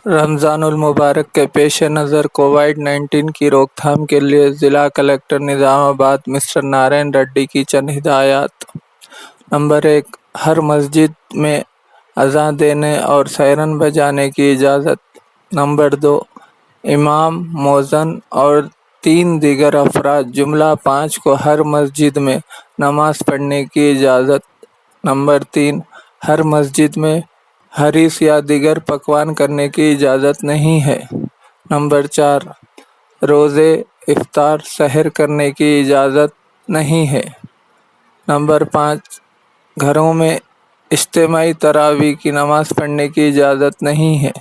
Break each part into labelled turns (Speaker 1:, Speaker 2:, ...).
Speaker 1: रमज़ानुल मुबारक के पेश नज़र कोविड-19 की रोकथाम के लिए ज़िला कलेक्टर निज़ामाबाद मिस्टर नारायण रेड्डी की चंद हिदायत। नंबर 1, हर मस्जिद में अज़ान देने और सायरन बजाने की इजाज़त। नंबर 2, इमाम, मौज़न और 3 दीगर अफराद जुमला 5 को हर मस्जिद में नमाज पढ़ने की इजाज़त। नंबर 3, हर मस्जिद में हरीस या दीगर पकवान करने की इजाज़त नहीं है। नंबर 4, रोज़े, इफ्तार, सहर करने की इजाज़त नहीं है। नंबर 5, घरों में इज्तिमाई तरावी की नमाज़ पढ़ने की इजाज़त नहीं है।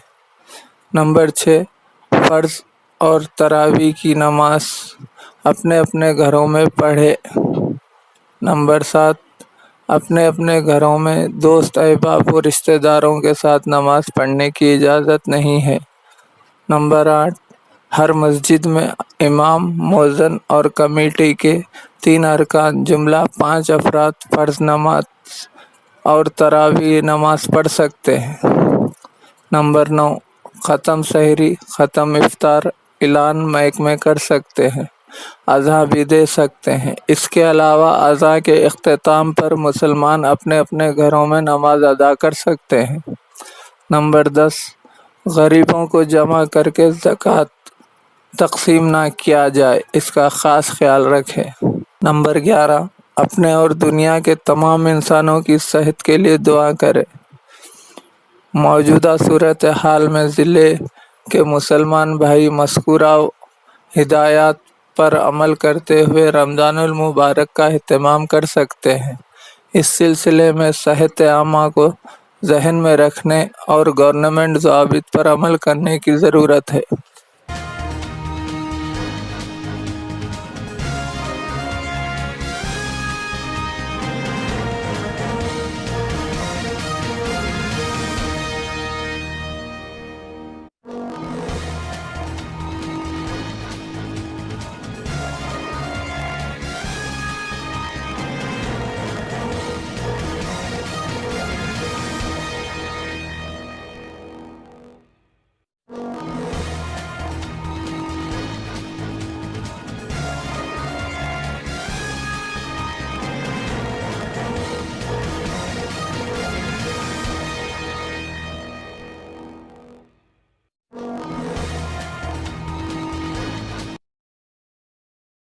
Speaker 1: नंबर 6, फ़र्ज़ और तरावी की नमाज़ अपने अपने घरों में पढ़े। नंबर 7, अपने अपने घरों में दोस्त, अहबाब और रिश्तेदारों के साथ नमाज़ पढ़ने की इजाज़त नहीं है। नंबर 8, हर मस्जिद में इमाम, मौज़न और कमेटी के 3 अरकान जुमला 5 अफराद फ़र्ज़ नमाज और तरावी नमाज पढ़ सकते हैं। नंबर 9, ख़त्म सहरी, ख़त्म इफ्तार ऐलान माइक में कर सकते हैं, अज़ान भी दे सकते हैं। इसके अलावा अज़ान के इख्तिताम पर मुसलमान अपने अपने घरों में नमाज अदा कर सकते हैं। नंबर 10, गरीबों को जमा करके ज़कात तक़सीम ना किया जाए, इसका ख़ास ख्याल रखें। नंबर 11, अपने और दुनिया के तमाम इंसानों की सेहत के लिए दुआ करें। मौजूदा सूरत हाल में ज़िले के मुसलमान भाई मज़कूरा हिदायत पर अमल करते हुए रमज़ानुल मुबारक का एहतमाम कर सकते हैं। इस सिलसिले में सेहत आमा को ज़हन में रखने और गवर्नमेंट ज़वाबित पर अमल करने की ज़रूरत है।